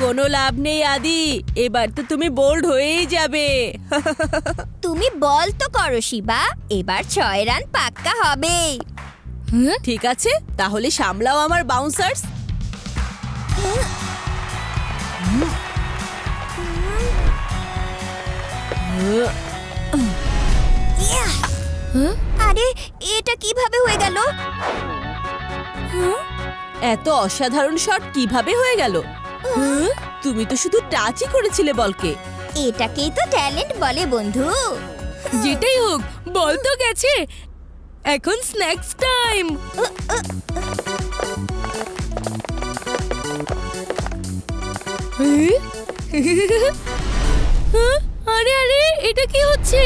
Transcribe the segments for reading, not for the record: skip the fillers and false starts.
কোনো লাভ নেই আদি, এবার তো তুমি বোল্ড হয়েই যাবে। তুমি বল তো করো শিবা, এবার 6 রান পাক্কা হবে। ঠিক আছে, তাহলে সামলাও আমার বাউন্সার্স। আরে এটা কিভাবে হয়ে গেল? এত অসাধারণ শট কিভাবে হয়ে গেল? তুমি তো শুধু টাচই করেছিলে বলকে। এটাকেই তো ট্যালেন্ট বলে বন্ধু। যেটাই হোক, বল তো গেছে, এখন স্ন্যাক্স টাইম। আরে আরে, এটা কি হচ্ছে?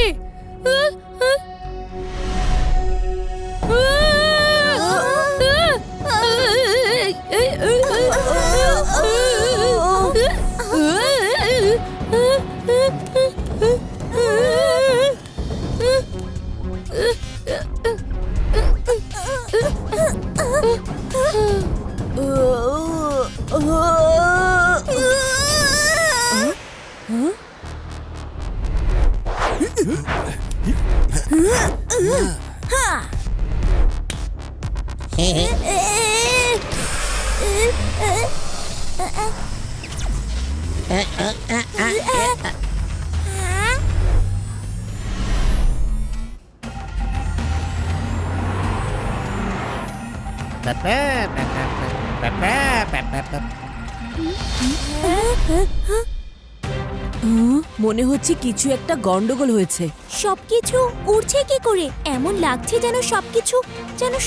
মনে হচ্ছে কিছু একটা গন্ডগোল হয়েছে। সবকিছু উড়ছে কি করে? এমন লাগছে যেন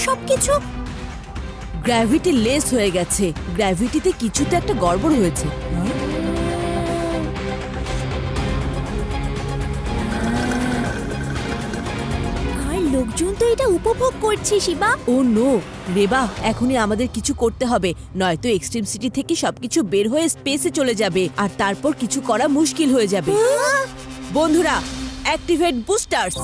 সবকিছু গ্র্যাভিটি লেস হয়ে গেছে। গ্র্যাভিটিতে কিছুতে একটা গড়বড় হয়েছে। আর লোকজন তো এটা উপভোগ করছে শিবা। ও নো রেবা, এখনই আমাদের কিছু করতে হবে, নয়তো এক্সট্রিম সিটি থেকে সবকিছু বের হয়ে স্পেসে চলে যাবে আর তারপর কিছু করা মুশকিল হয়ে যাবে। বন্ধুরা, অ্যাক্টিভেট বুস্টার্স।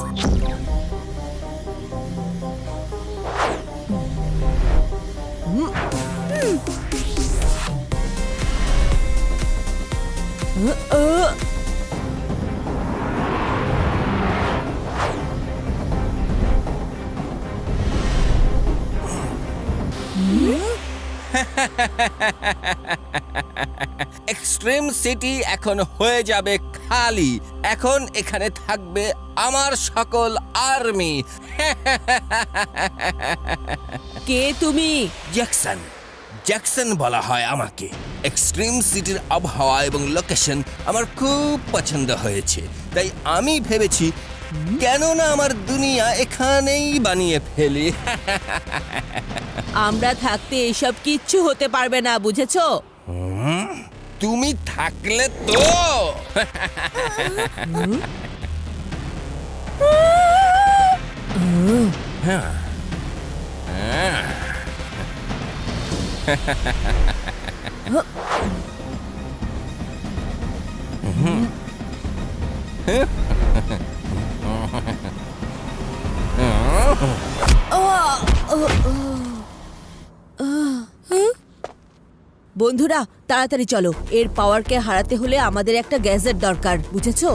এক্সট্রিম সিটি এখন হয়ে যাবে খালি। এখন এখানে থাকবে আমার সকল আর্মি। কে তুমি? জ্যাকসন, জ্যাকসন বলা হয় আমাকে। এক্সট্রিম সিটির আবহাওয়া এবং লোকেশন আমার খুব পছন্দ হয়েছে, তাই আমি ভেবেছি কেন না আমার দুনিয়া এখানেই বানিয়ে ফেলি। আমরা থাকতে এসব কিচ্ছু হতে পারবে না, বুঝেছো? তুমি থাকলে তো বন্ধুরা, তাড়াতাড়ি চলো, এর পাওয়ারকে হারাতে হলে আমাদের একটা গ্যাজেট দরকার, বুঝেছো?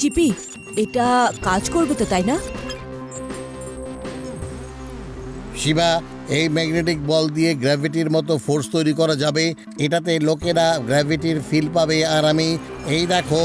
চিপি, এটা কাজ করবে তো, তাই না? শিবা, এই ম্যাগনেটিক বল দিয়ে গ্র্যাভিটির মতো ফোর্স তৈরি করা যাবে। এটাতে লোকেরা গ্র্যাভিটির ফিল পাবে। আর আমি এই দেখো,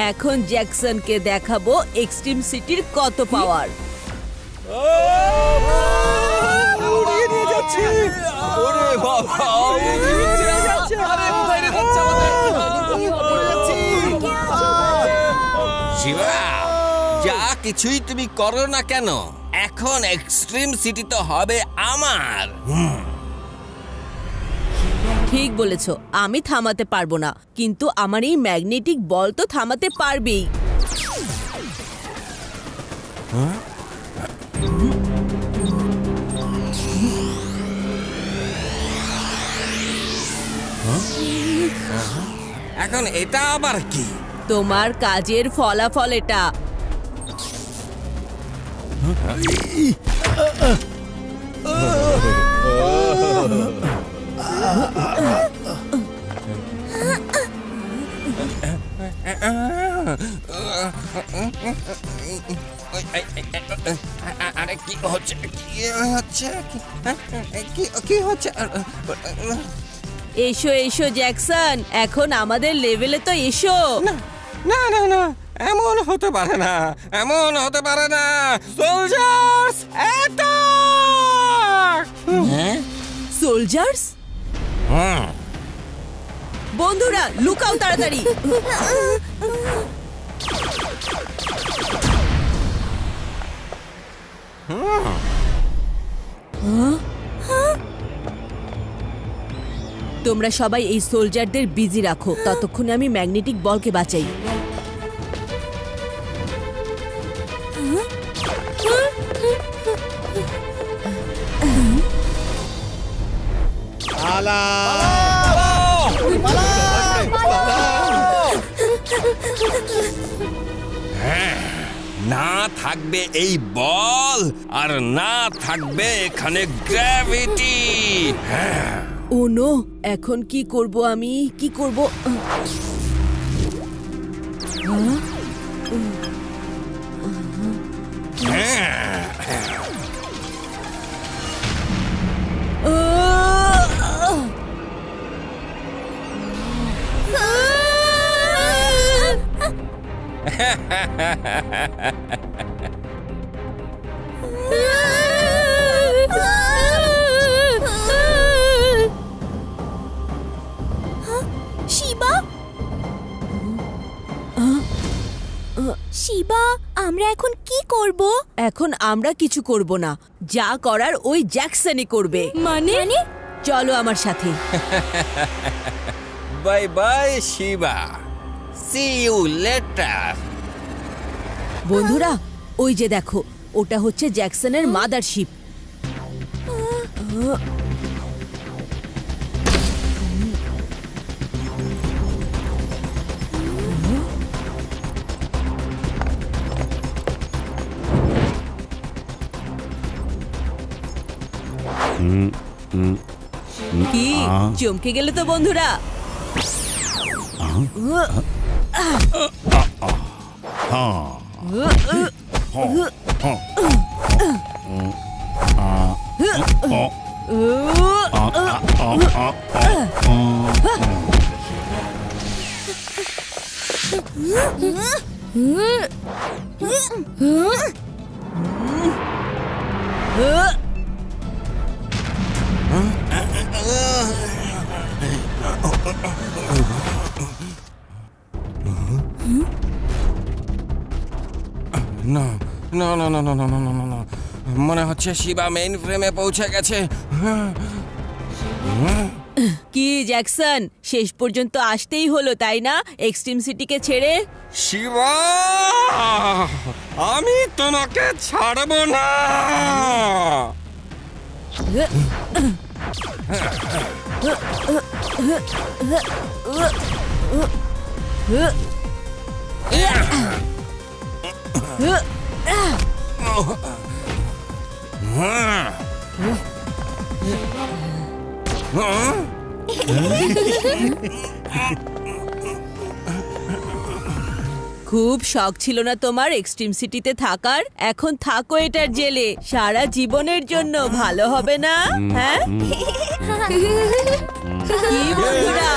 এখন জ্যাকসনকে দেখাবো এক্সট্রিম সিটির কত পাওয়ার। উড়িয়ে নিয়ে যাচ্ছে। ওরে বাবা, উড়িয়ে নিয়ে যাচ্ছে। আরে বাইরে যাচ্ছে আমাদের। পড়ে যাচ্ছি। শিবা, যা কিছুই তুমি করো না কেন, এখন এক্সট্রিম সিটি তো হবে আমার। ঠিক বলেছ, আমি থামাতে পারবো না, কিন্তু আমার এই ম্যাগনেটিক বল তো থামাতে পারবেই। এখন এটা আবার কি? তোমার কাজের ফলাফল এটা। আরে কি হচ্ছে, কি হচ্ছে, কি হচ্ছে? এসো এসো জ্যাকসন, এখন আমাদের লেভেলে তো এসো। না না না, এমন হতে পারে না, এমন হতে পারে না। Soldiers attack! হ্যাঁ, সোলজার্স, বন্ধুরা লুকাও তাড়াতাড়ি। তোমরা সবাই এই সোলজারদের বিজি রাখো, ততক্ষণে আমি ম্যাগনেটিক বলকে বাঁচাই। না থাকবে এই বল, আর না থাকবে এখানে গ্র্যাভিটি। ও নো, এখন কি করব আমি, কি করব? শিবা, শিবা, আমরা এখন কি করব? এখন আমরা কিছু করব না, যা করার ওই জ্যাকসনই করবে। মানে? চলো আমার সাথে। Bye bye Shiva, see you later. বন্ধুরা, ওই যে দেখো, ওটা হচ্ছে জ্যাকসনের মাদারশিপ। কি চমকে গেলে তো বন্ধুরা? না না না না না না না না না, মনে হচ্ছে শিবা মেইন ফ্রেমে পৌঁছে গেছে। কি জ্যাকসন, শেষ পর্যন্ত আসতেই হলো তাই না এক্সট্রিম সিটিকে ছেড়ে? শিবা, আমি তোমাকে ছাড়বো না। খুব শখ ছিল না তোমার এক্সট্রিম সিটিতে থাকার? এখন থাকো এটার জেলে সারা জীবনের জন্য, ভালো হবে না? হ্যাঁ কি বন্ধুরা?